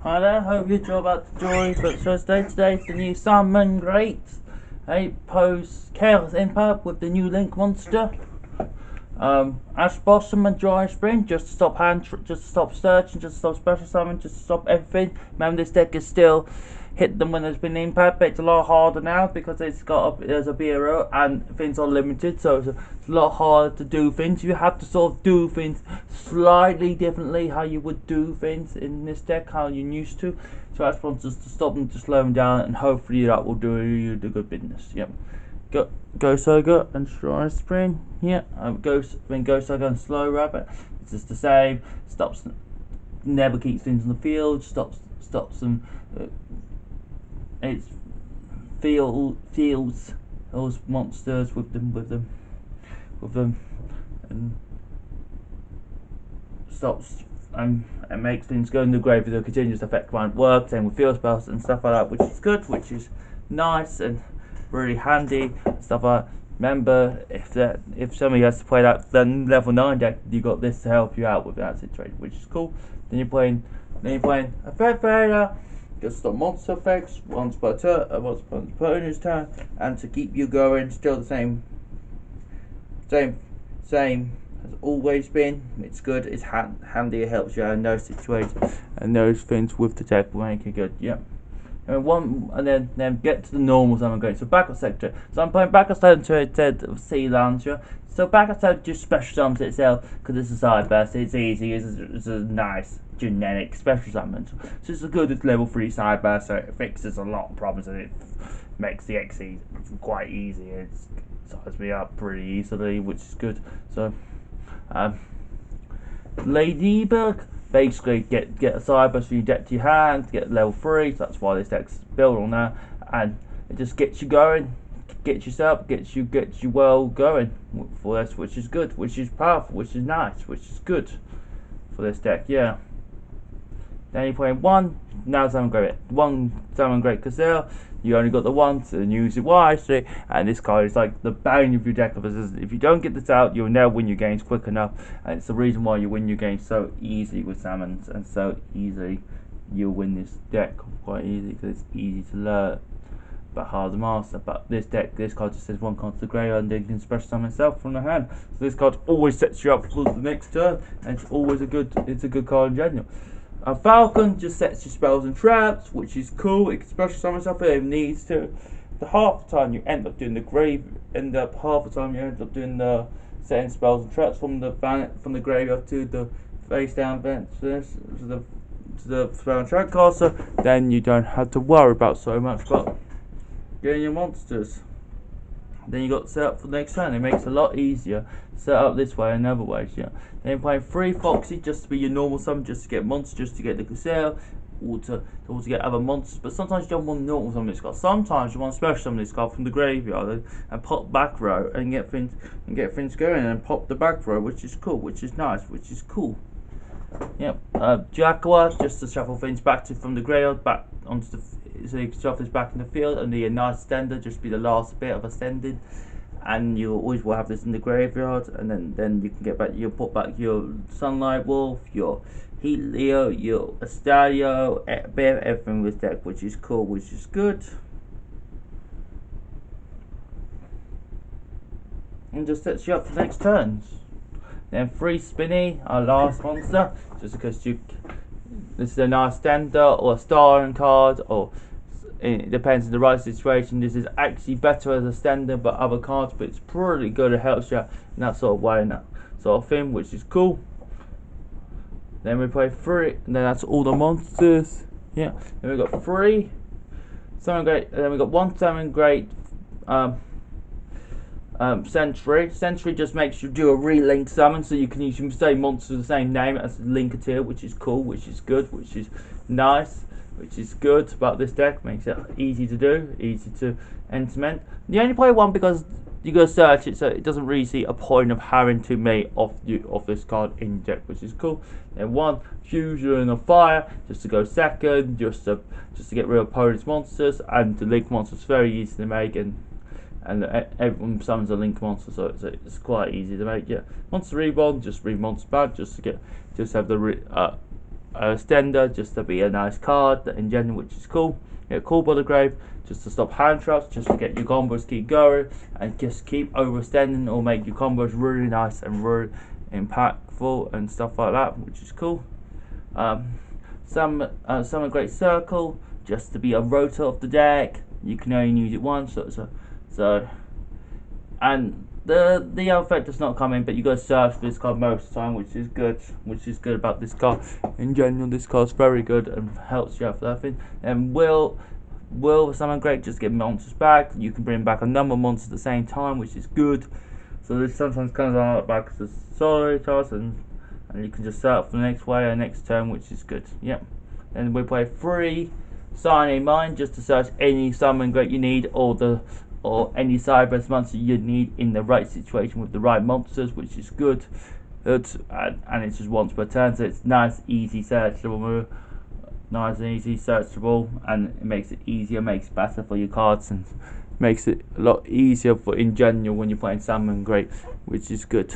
Hi there, hope you're about to join. But so today's the new Salaman post Chaos Impact with the new Link monster. Ash Blossom and Dry Spring, just to stop just to stop searching, just to stop special summon, just to stop everything. Remember, this deck is still hit them when there's been impact, but it's a lot harder now because there's a bureau and things are limited, so it's a lot harder to do things. You have to sort of do things slightly differently how you would do things in this deck, how you're used to. So I just want us to stop them, to slow them down, and hopefully that will do you the good business. Yep. Go Soga and Dry Spring. Yeah. Go Soga and Slow Rabbit. It's just the same. Stops. Never keeps things in the field. Stops them. It feels those monsters with them, and stops and makes things go in the grave with a continuous effect when it works. Same with field spells and stuff like that, which is good, which is nice and really handy stuff like that. Remember, if somebody has to play that then level 9 deck, you got this to help you out with that situation, which is cool. Then you're playing a Fed Failure. Just stop monster effects once per opponent's turn, and to keep you going, still the same as always been. It's good, it's handy, it helps you out in those situations, and those things with the deck will make it good. Yep. And then get to the normals I'm going. So backup sector. So I'm playing backup sector instead of Sea Launcher. So backup sector just special summons itself because it's a side burst. It's easy. It's a nice generic special summon. So it's a good level 3 side burst. So it fixes a lot of problems and it makes the XE quite easy. It sizes me up pretty easily, which is good. So Ladybug. Basically, get a side burst from your deck to your hand, get level 3, so that's why this deck's built on that, and it just gets you going, gets you well going for this, which is good, which is powerful, which is nice, which is good for this deck, yeah. Then you're playing one Salaman Gazelle. You only got the one, so use it wisely. And this card is like the bane of your deck. If you don't get this out, you'll never win your games quick enough. And it's the reason why you win your games so easy with Salmons, and so easy you'll win this deck quite easy because it's easy to learn but hard to master. But this card just says one card to the graveyard and then you can special summon itself from the hand. So this card always sets you up for the next turn, and it's always a good card in general. A Falcon just sets your spells and traps, which is cool. It can special summon stuff if it needs to. Half the time you end up doing the setting spells and traps from the graveyard to the face down vent to the spell and trap caster. Then you don't have to worry about so much about getting your monsters. Then you got to set up for the next turn. It makes it a lot easier to set up this way and other ways. Yeah. Then you're playing 3 Foxy just to be your normal summon, just to get monsters, just to get the Gazelle, or to get other monsters. But sometimes you don't want normal summon this card. Sometimes you want special summon this card from the graveyard and pop back row and get things going and pop the back row, which is cool, which is nice, which is cool. Yep. Jaguar just to shuffle things back from the graveyard back onto the. So you can shuffle this back in the field, and a nice extender, just be the last bit of extended, and you always will have this in the graveyard, and then you can get back. You'll put back your Sunlight Wolf, your Helio, your Estadio, a bit of everything with deck, which is cool, which is good, and just sets you up for the next turns. Then 3 Spinny, our last monster, just because this is a nice extender or a starring card, or it depends on the right situation. This is actually better as a extender but other cards, but it's pretty good. It helps you in that sort of way and that sort of thing, which is cool. Then we play 3, and then that's all the monsters. Yeah. Then we got 3 Salaman Great, and then we got 1 Salaman Great Sentry. Sentry just makes you do a relink summon, so you can use the same monster, the same name as Linketeer, which is cool, which is good, which is nice, which is good about this deck. Makes it easy to do, easy to implement. You only play 1 because you go search it, so it doesn't really see a point of having too many of this card in deck, which is cool. Then 1 Fusion of Fire, just to go second, just to get rid of opponent's monsters, and the link monsters very easy to make, and everyone summons a link monster, so it's quite easy to make. Yeah, Monster Reborn, just read monsters back, just have the extender, just to be a nice card in general, which is cool. Yeah, cool by the grave, just to stop hand traps, just to get your combos keep going, and just keep overextending or make your combos really nice and really impactful and stuff like that, which is cool. Some great circle, just to be a rotor of the deck. You can only use it once, so and the other effect does not come in, but you got to search for this card most of the time, which is good. Which is good about this card in general. This card's very good and helps you out for that thing. And will Salaman great, just get monsters back. You can bring back a number of monsters at the same time, which is good. So this sometimes comes out back as a solo toss, and you can just set up for the next way or next turn, which is good. Yep. Then we play 3 Signing Mine, just to search any Salaman great you need, or any sideboard monster you need in the right situation with the right monsters, which is good. And it's just once per turn, so it's nice, easy, searchable move. Nice and easy, searchable, and it makes it easier, makes it better for your cards, and makes it a lot easier for in general when you're playing Salaman great, which is good.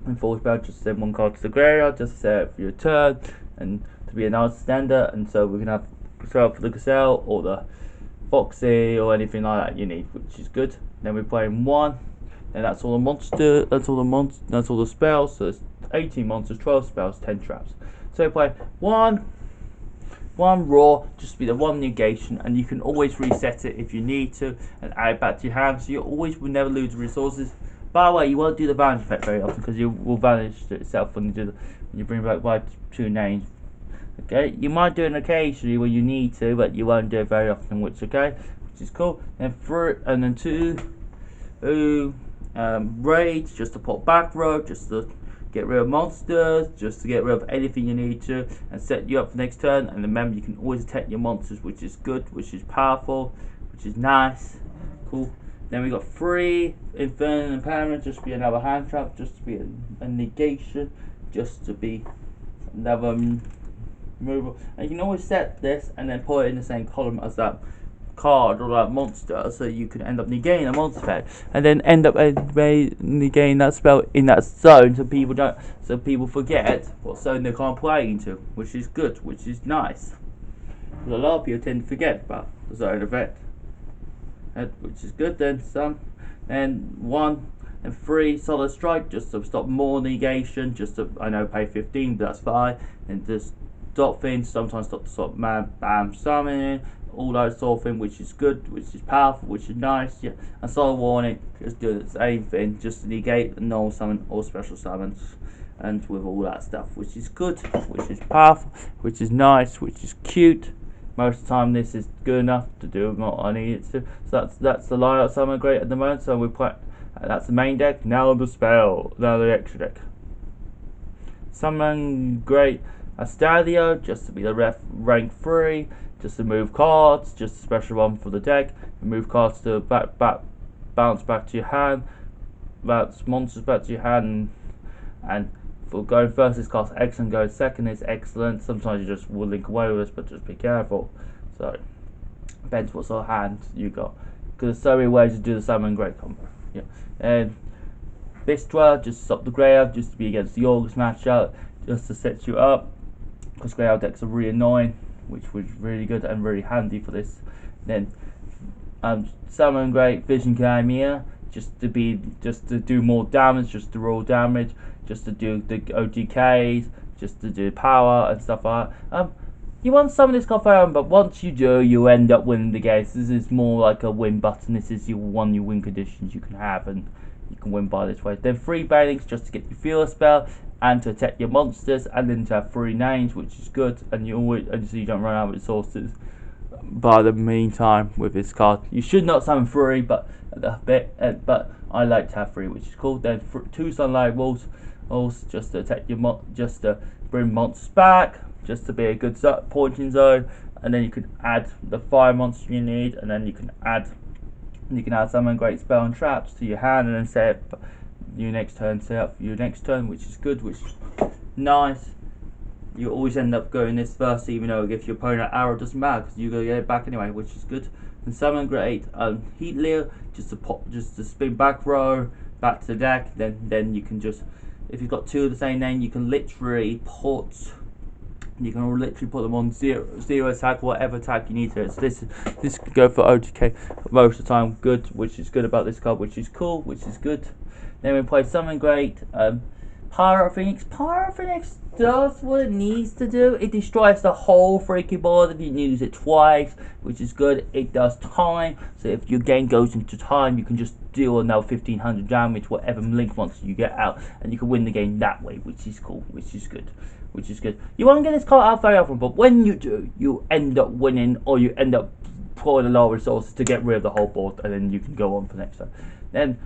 And full spell, just send 1 card to the graveyard, just set it for your turn, and to be a nice extender, and so we can have throw up for the Gazelle or the Foxy or anything like that you need, which is good. Then we're playing 1, and that's all the spells. So it's 18 monsters, 12 spells, 10 traps. So we play 1 raw, just to be the 1 negation, and you can always reset it if you need to and add it back to your hand, so you always will never lose resources. By the way, you won't do the vanish effect very often because you will vanish itself when you bring back by 2 names. Okay, you might do it occasionally when you need to, but you won't do it very often, which is cool. And then 2 raids, just to pop back row, just to get rid of monsters, just to get rid of anything you need to, and set you up for next turn. And remember, you can always attack your monsters, which is good, which is powerful, which is nice, cool. Then we got 3 Infernal Impairment, just to be another hand trap, just to be a negation, just to be another removal. And you can always set this and then put it in the same column as that card or that monster, so you can end up negating a monster effect and then end up negating that spell in that zone, so people forget what zone they can't play into, which is good, which is nice, because a lot of people tend to forget about the zone effect, which is good. Then 1 and 3 Solid Strike, just to stop more negation, just to, I know, pay 15, but that's fine, and just stop things, sometimes stop man, bam, summoning, all that sort of thing, which is good, which is powerful, which is nice. Yeah, and Solid Warning, just do the same thing, just to negate the normal summon or special summons, and with all that stuff, which is good, which is powerful, which is nice, which is cute. Most of the time this is good enough to do what I need it to. So that's the lineup Salaman great at the moment. So we play, that's the main deck. Now the extra deck. Salaman great Astadio, just to be the rank 3, just to move cards, just a special one for the deck. Move cards to bounce back to your hand, bounce monsters back to your hand, and for going first is cost excellent, going second is excellent. Sometimes you just will link away with this, but just be careful. So depends what sort of hand you got, because there's so many ways to do the Salaman great combo. Yeah, and Bistra, just stop the graveyard, just to be against the August matchup, just to set you up, because graveyard decks are really annoying, which was really good and really handy for this. Then Salaman great Vision Chimera, just to do more damage, just to roll damage, just to do the OTKs, just to do power and stuff like that. You want some of this card forever, but once you do, you end up winning the game. This is more like a win button. This is your win conditions you can have, and you can win by this way. Then 3 Banings, just to get your Fear spell and to attack your monsters, and then to have 3 names, which is good, and so you don't run out of resources by the meantime with this card. You should not summon 3, but I like to have 3, which is cool. Then 2 Sunlight Walls, just to attack your just to bring monsters back, just to be a good pointing zone, and then you can add the 5 monsters you need, and then you can add Salaman great spell and traps to your hand, and then set up your next turn, which is good, which is nice. You always end up going this first, even though if your opponent arrow doesn't matter, because you're gonna get it back anyway, which is good. And Salaman great Heat Leer, just to spin back row back to the deck. Then you can just, if you've got 2 of the same name, you can literally put You can literally put them on zero attack, whatever attack you need to. So this could go for OTK most of the time. Good, which is good about this card, which is cool, which is good. Then we play something great. Pyro Phoenix. Pyro Phoenix does what it needs to do. It destroys the whole freaking board if you use it twice, which is good. It does time, so if your game goes into time, you can just deal another 1500 damage, whatever link monster you get out, and you can win the game that way, which is cool, which is good. You won't get this card out very often, but when you do, you end up winning, or you end up pulling a lot of resources to get rid of the whole board, and then you can go on for next time. Then,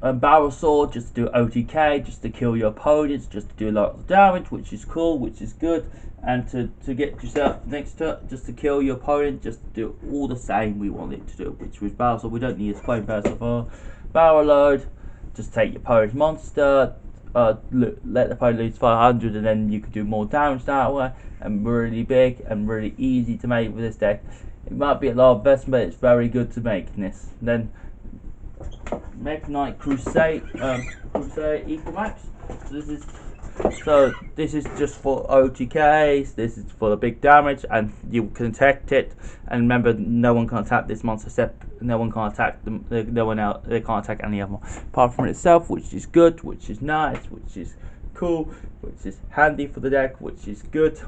barrel sword, just to do OTK, just to kill your opponents, just to do a lot of damage, which is cool, which is good. And to get yourself next to just to kill your opponent, just to do all the same we want it to do, which was barrel sword. We don't need a explain barrel sword. Barrel load, just take your opponent's monster, let the opponent lose 500, and then you can do more damage that way, and really big and really easy to make with this deck. It might be a lot of investment, but it's very good to make this. Then Mega Knight Crusade, Equal Max. So this is just for OTKs. This is for the big damage, and you can protect it. And remember, no one can attack this monster except no one can attack them. No one else. They can't attack any other apart from itself, which is good, which is nice, which is cool, which is handy for the deck, which is good.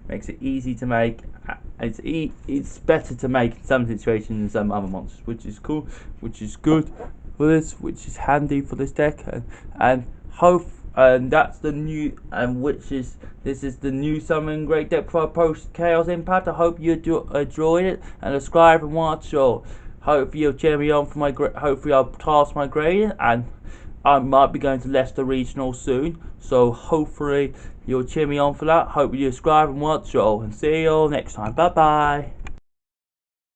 Makes it easy to make. It's better to make in some situations than some other monsters, which is cool, which is good for this, which is handy for this deck, and that's the new, this is the new Salaman Great deck for post Chaos Impact. I hope you enjoyed it, and subscribe and watch. Or hopefully you'll cheer me on for my hopefully I'll pass my grading, and I might be going to Leicester Regional soon, so hopefully you'll cheer me on for that. Hope you subscribe and watch all, and see you all next time. Bye bye.